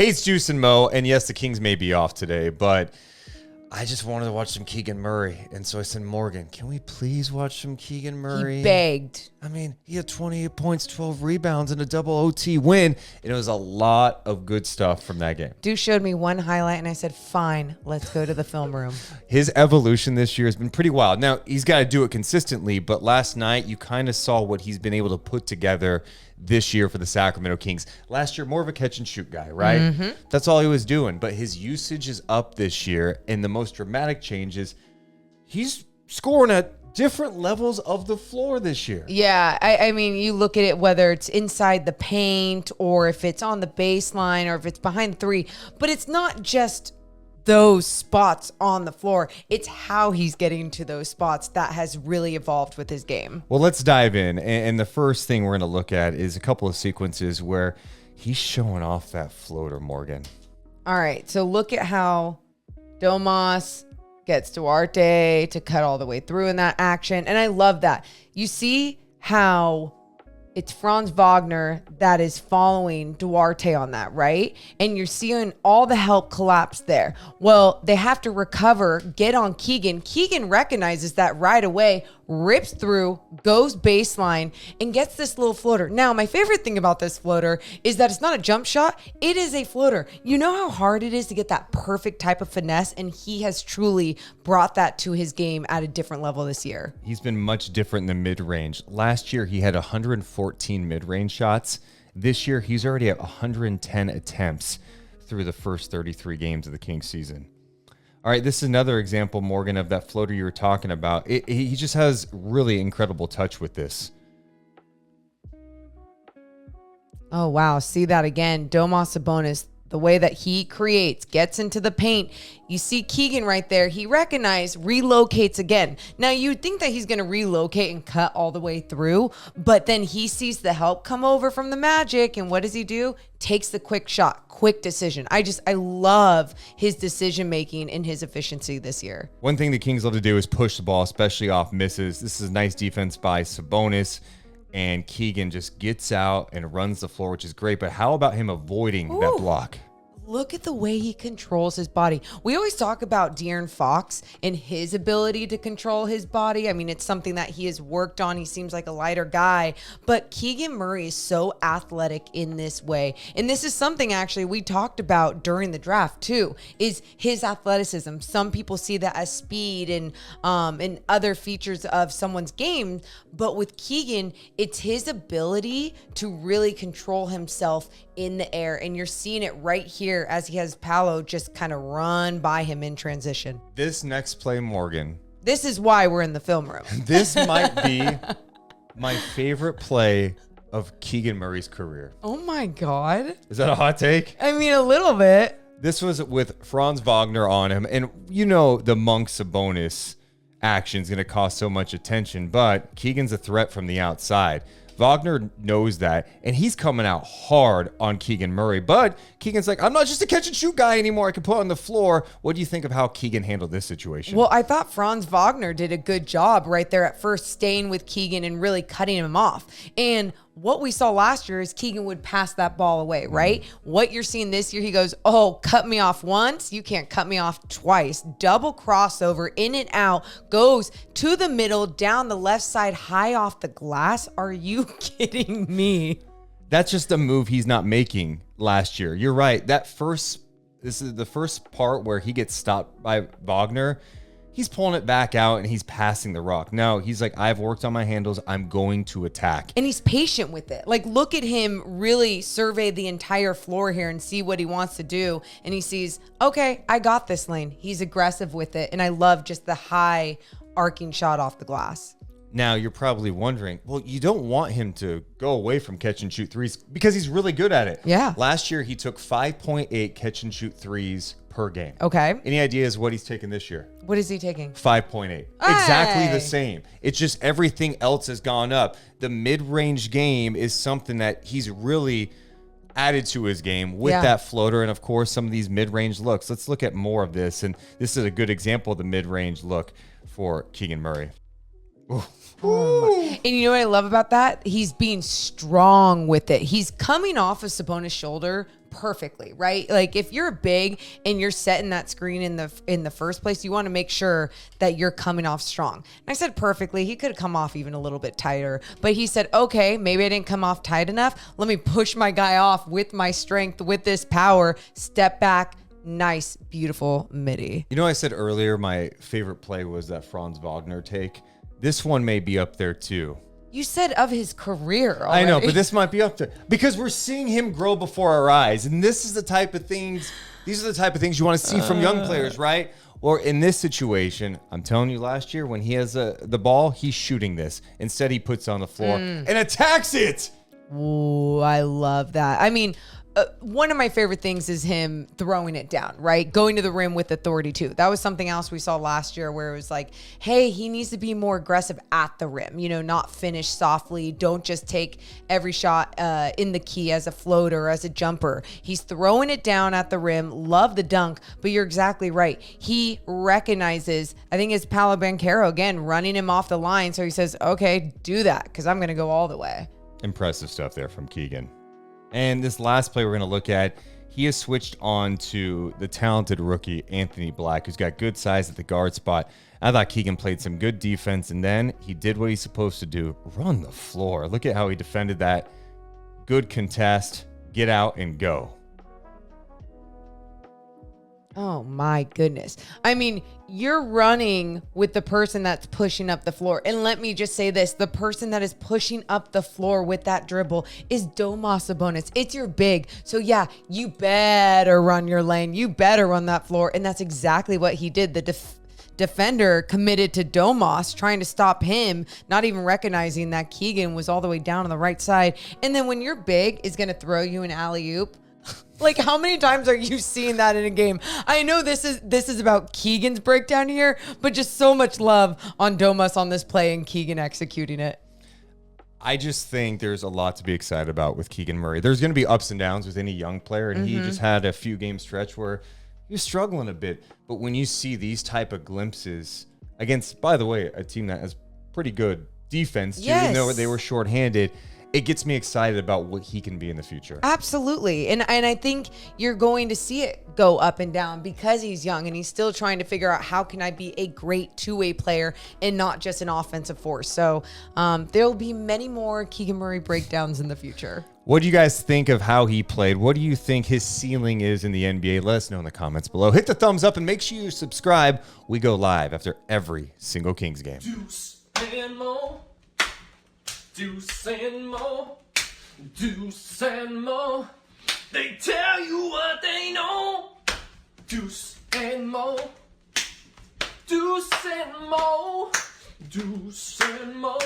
Hey, it's Deuce Mo, and yes, the Kings may be off today, but I just wanted to watch some Keegan Murray, and so I said, Morgan, can we please watch some Keegan Murray? He begged. I mean, he had 28 points, 12 rebounds, and a double OT win, and it was a lot of good stuff from that game. Deuce showed me one highlight, and I said, fine, let's go to the film room. His evolution this year has been pretty wild. Now, he's got to do it consistently, but last night you kind of saw what he's been able to put together this year for the Sacramento Kings. Last year, more of a catch-and-shoot guy, right? Mm-hmm. That's all he was doing, but his usage is up this year, and the most dramatic change is he's scoring at different levels of the floor this year. Yeah, I mean, you look at it, whether it's inside the paint or if it's on the baseline or if it's behind three, but it's not just those spots on the floor. It's how he's getting to those spots that has really evolved with his game. Well, let's dive in. And the first thing we're going to look at is a couple of sequences where he's showing off that floater, Morgan. All right, so look at how Domas gets Duarte to cut all the way through in that action. And I love that. You see how it's Franz Wagner that is following Duarte on that, right? And you're seeing all the help collapse there. Well, they have to recover, get on Keegan. Keegan recognizes that right away, rips through, goes baseline, and gets this little floater. Now, my favorite thing about this floater is that it's not a jump shot. It is a floater. You know how hard it is to get that perfect type of finesse, and he has truly brought that to his game at a different level this year. He's been much different in the mid-range. Last year, he had 114 mid-range shots. This year, he's already at 110 attempts through the first 33 games of the Kings season. All right, this is another example, Morgan, of that floater you were talking about. He just has really incredible touch with this. Oh, wow. See that again. Domas Sabonis, the way that he creates, gets into the paint. You see Keegan right there. He recognized, relocates again. Now, you'd think that he's going to relocate and cut all the way through, but then he sees the help come over from the Magic, and what does he do? Takes the quick shot, quick decision. I love his decision-making and his efficiency this year. One thing the Kings love to do is push the ball, especially off misses. This is nice defense by Sabonis. And Keegan just gets out and runs the floor, which is great. But how about him avoiding that block? Look at the way he controls his body. We always talk about De'Aaron Fox and his ability to control his body. I mean, it's something that he has worked on. He seems like a lighter guy. But Keegan Murray is so athletic in this way. And this is something actually we talked about during the draft too, is his athleticism. Some people see that as speed and other features of someone's game. But with Keegan, it's his ability to really control himself in the air. And you're seeing it right here as he has Paolo just kind of run by him in transition. This next play, Morgan. This is why we're in the film room. This might be my favorite play of Keegan Murray's career. Oh my God. Is that a hot take? I mean, a little bit. This was with Franz Wagner on him. And you know the Monk Sabonis action is going to cost so much attention, but Keegan's a threat from the outside. Wagner knows that, and he's coming out hard on Keegan Murray. But Keegan's like, I'm not just a catch-and-shoot guy anymore. I can put on the floor. What do you think of how Keegan handled this situation? Well, I thought Franz Wagner did a good job right there at first, staying with Keegan and really cutting him off. And what we saw last year is Keegan would pass that ball away, right? What you're seeing this year, he goes, oh, cut me off once. You can't cut me off twice. Double crossover, in and out, goes to the middle, down the left side, high off the glass. Are you kidding me? That's just a move he's not making last year. You're right. This is the first part where he gets stopped by Wagner. He's pulling it back out and he's passing the rock. No, he's like, I've worked on my handles. I'm going to attack. And he's patient with it. Like, look at him really survey the entire floor here and see what he wants to do. And he sees, okay, I got this lane. He's aggressive with it. And I love just the high arcing shot off the glass. Now, you're probably wondering, well, you don't want him to go away from catch and shoot threes because he's really good at it. Yeah. Last year, he took 5.8 catch and shoot threes per game. Okay. Any ideas what he's taking this year? What is he taking? 5.8. Exactly the same. It's just everything else has gone up. The mid-range game is something that he's really added to his game with that floater and, of course, some of these mid-range looks. Let's look at more of this. And this is a good example of the mid-range look for Keegan Murray. Ooh. And you know what I love about that? He's being strong with it. He's coming off of Sabonis' shoulder perfectly, right? Like if you're big and you're setting that screen in the first place, you want to make sure that you're coming off strong. And I said perfectly. He could have come off even a little bit tighter, but he said, okay, maybe I didn't come off tight enough. Let me push my guy off with my strength, with this power, step back. Nice, beautiful midi. You know, I said earlier my favorite play was that Franz Wagner take. This one may be up there too. You said of his career already. I know, but this might be up there because we're seeing him grow before our eyes. And this is the type of things, these are the type of things you want to see from young players, right? Or in this situation, I'm telling you, last year when he has the ball, he's shooting this. Instead, he puts it on the floor and attacks it. Ooh, I love that. I mean, one of my favorite things is him throwing it down, right? Going to the rim with authority too. That was something else we saw last year where it was like, hey, he needs to be more aggressive at the rim, you know, not finish softly. Don't just take every shot in the key as a floater, as a jumper. He's throwing it down at the rim. Love the dunk, but you're exactly right. He recognizes, I think it's Paolo Banchero again, running him off the line. So he says, okay, do that because I'm going to go all the way. Impressive stuff there from Keegan. And this last play we're going to look at, he has switched on to the talented rookie, Anthony Black, who's got good size at the guard spot. I thought Keegan played some good defense, and then he did what he's supposed to do, run the floor. Look at how he defended that. Good contest, get out and go. Oh my goodness. I mean, you're running with the person that's pushing up the floor. And let me just say this, the person that is pushing up the floor with that dribble is Domas Sabonis. It's your big. So yeah, you better run your lane. You better run that floor. And that's exactly what he did. The defender committed to Domas, trying to stop him, not even recognizing that Keegan was all the way down on the right side. And then when your big is going to throw you an alley-oop, like, how many times are you seeing that in a game? I know this is about Keegan's breakdown here, but just so much love on Domas on this play and Keegan executing it. I just think there's a lot to be excited about with Keegan Murray. There's going to be ups and downs with any young player, and he just had a few game stretch where he was struggling a bit. But when you see these type of glimpses against, by the way, a team that has pretty good defense, too, even though they were shorthanded, it gets me excited about what he can be in the future. Absolutely. And I think you're going to see it go up and down because he's young and he's still trying to figure out how can I be a great two-way player and not just an offensive force. So there'll be many more Keegan Murray breakdowns in the future. What do you guys think of how he played? What do you think his ceiling is in the NBA? Let us know in the comments below. Hit the thumbs up and make sure you subscribe. We go live after every single Kings game. Deuce and Mo. Deuce and Mo, Deuce and Mo, they tell you what they know. Deuce and Mo, Deuce and Mo, Deuce and Mo.